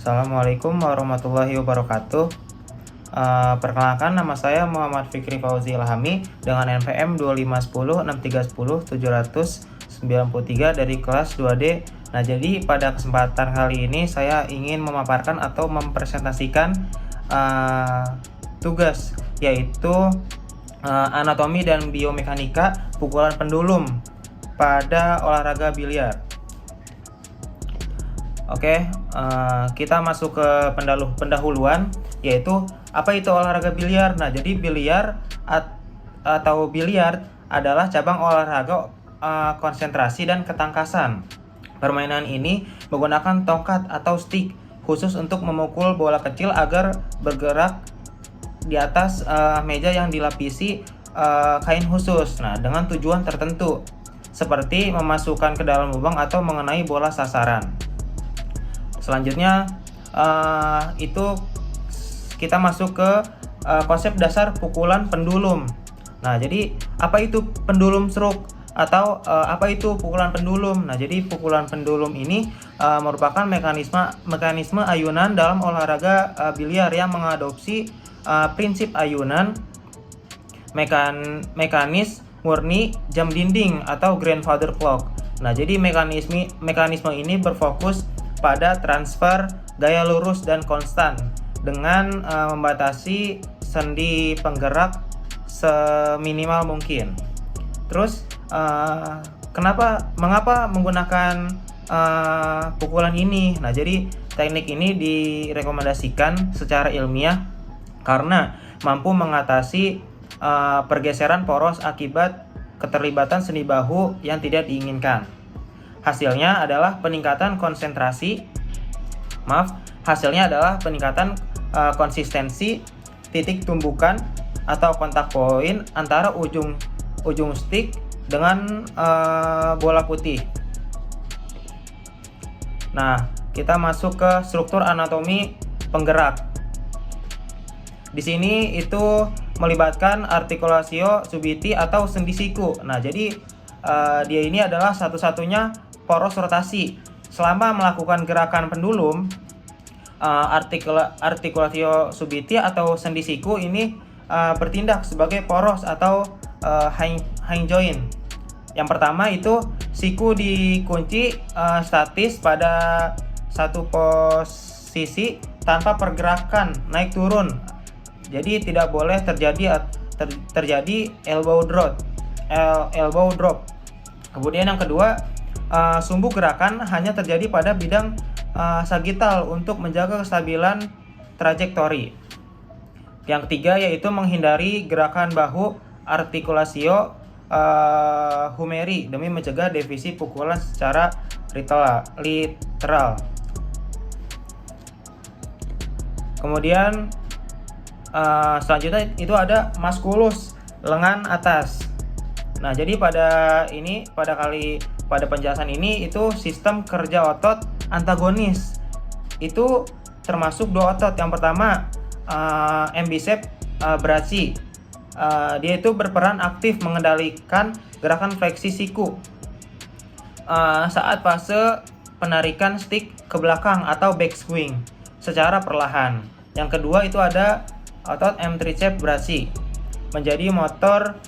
Assalamualaikum warahmatullahi wabarakatuh. Perkenalkan, nama saya Muhammad Fikri Fauzi Ilhami dengan NPM 2510630793 dari kelas 2D. Nah, jadi pada kesempatan kali ini saya ingin memaparkan atau mempresentasikan tugas, yaitu anatomi dan biomekanika pukulan pendulum pada olahraga biliar. Oke, kita masuk ke pendahuluan, yaitu apa itu olahraga biliar. Nah, jadi biliar atau biliar adalah cabang olahraga konsentrasi dan ketangkasan. Permainan ini menggunakan tongkat atau stick khusus untuk memukul bola kecil agar bergerak di atas meja yang dilapisi kain khusus. Nah, dengan tujuan tertentu seperti memasukkan ke dalam lubang atau mengenai bola sasaran. Selanjutnya itu kita masuk ke konsep dasar pukulan pendulum. Nah, jadi apa itu pendulum stroke atau apa itu pukulan pendulum? Nah, jadi pukulan pendulum ini merupakan mekanisme ayunan dalam olahraga biliar yang mengadopsi prinsip ayunan mekanis murni jam dinding atau grandfather clock. Nah, jadi mekanisme ini berfokus pada transfer gaya lurus dan konstan dengan membatasi sendi penggerak seminimal mungkin. Terus mengapa menggunakan pukulan ini? Nah, jadi teknik ini direkomendasikan secara ilmiah karena mampu mengatasi pergeseran poros akibat keterlibatan sendi bahu yang tidak diinginkan. Hasilnya adalah peningkatan konsistensi titik tumbukan atau kontak poin antara ujung stick dengan bola putih. Nah, kita masuk ke struktur anatomi penggerak. Di sini itu melibatkan artikulatio subiti atau sendi siku. Nah, jadi dia ini adalah satu-satunya poros rotasi. Selama melakukan gerakan pendulum, artikulatio subiti atau sendi siku ini bertindak sebagai poros atau hang joint. Yang pertama itu siku dikunci statis pada satu posisi tanpa pergerakan naik turun. Jadi tidak boleh terjadi elbow drop. Kemudian yang kedua, sumbu gerakan hanya terjadi pada bidang sagittal untuk menjaga kestabilan trajektori. Yang ketiga yaitu menghindari gerakan bahu artikulatio humeri demi mencegah defisi pukulan secara literal. Kemudian selanjutnya itu ada musculus lengan atas. Nah, jadi pada penjelasan ini itu sistem kerja otot antagonis. Itu termasuk dua otot. Yang pertama M-bicep brachii. Dia itu berperan aktif mengendalikan gerakan fleksi siku saat fase penarikan stick ke belakang atau backswing secara perlahan. Yang kedua itu ada otot M-tricep brachii, menjadi motor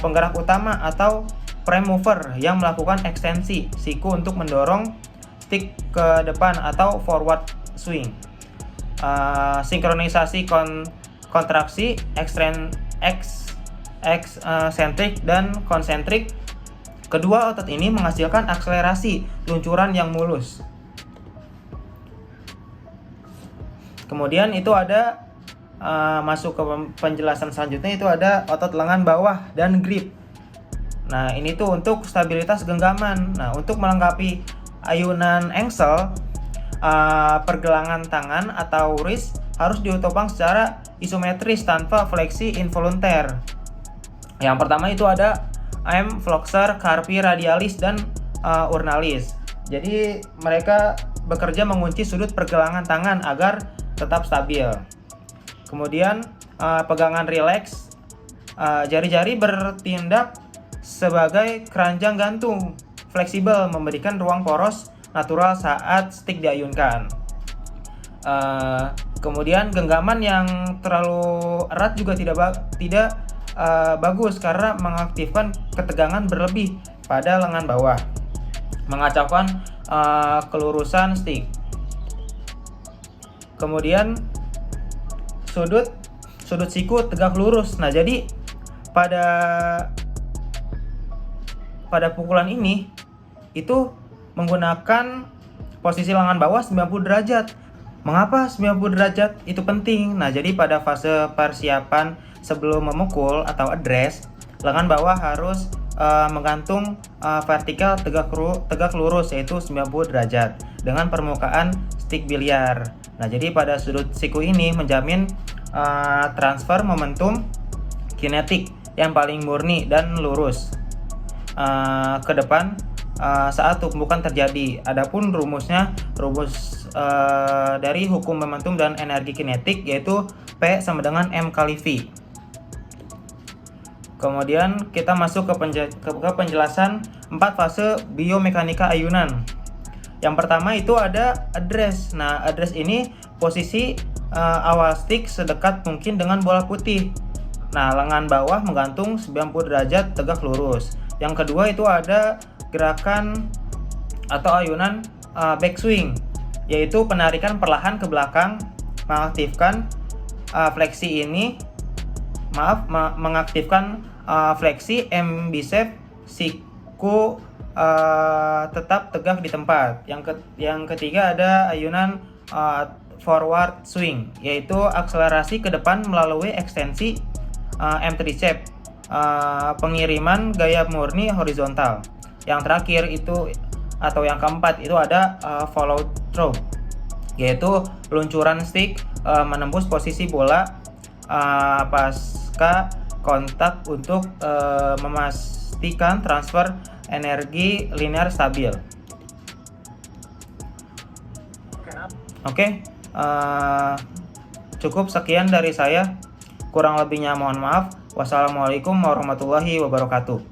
penggerak utama atau prime mover yang melakukan ekstensi siku untuk mendorong stick ke depan atau forward swing. Sinkronisasi kontraksi eksentrik dan konsentrik. Kedua otot ini menghasilkan akselerasi luncuran yang mulus. Kemudian itu ada masuk ke penjelasan selanjutnya, itu ada otot lengan bawah dan grip. Nah, ini tuh untuk stabilitas genggaman. Nah, untuk melengkapi ayunan engsel, pergelangan tangan atau wrist harus ditopang secara isometris tanpa fleksi involunter. Yang pertama itu ada M flexor carpi radialis dan urnalis. Jadi mereka bekerja mengunci sudut pergelangan tangan agar tetap stabil. Kemudian pegangan rileks, jari-jari bertindak sebagai keranjang gantung fleksibel, memberikan ruang poros natural saat stick diayunkan. Kemudian genggaman yang terlalu erat juga tidak bagus karena mengaktifkan ketegangan berlebih pada lengan bawah, mengacaukan kelurusan stick. Kemudian sudut siku tegak lurus. Nah, jadi pada pukulan ini itu menggunakan posisi lengan bawah 90 derajat. Mengapa 90 derajat itu penting? Nah, jadi pada fase persiapan sebelum memukul atau address, lengan bawah harus menggantung vertikal tegak lurus, yaitu 90 derajat dengan permukaan stick biliar. Nah, jadi pada sudut siku ini menjamin transfer momentum kinetik yang paling murni dan lurus ke depan saat tumpukan terjadi. Adapun rumus dari hukum momentum dan energi kinetik yaitu P sama dengan M kali V. Kemudian kita masuk ke penjelasan 4 fase biomekanika ayunan. Yang pertama itu ada address. Nah, address ini posisi awal stick sedekat mungkin dengan bola putih. Nah, lengan bawah menggantung 90 derajat tegak lurus. Yang kedua itu ada gerakan atau ayunan backswing, yaitu penarikan perlahan ke belakang mengaktifkan fleksi M bicep, siku tetap tegak di tempat. Yang ketiga ada ayunan forward swing, yaitu akselerasi ke depan melalui ekstensi M tricep, pengiriman gaya murni horizontal. Yang terakhir itu atau yang keempat itu ada follow through, yaitu luncuran stick menembus posisi bola pasca kontak untuk memastikan transfer energi linear stabil. Oke, cukup sekian dari saya. Kurang lebihnya mohon maaf. Wassalamualaikum warahmatullahi wabarakatuh.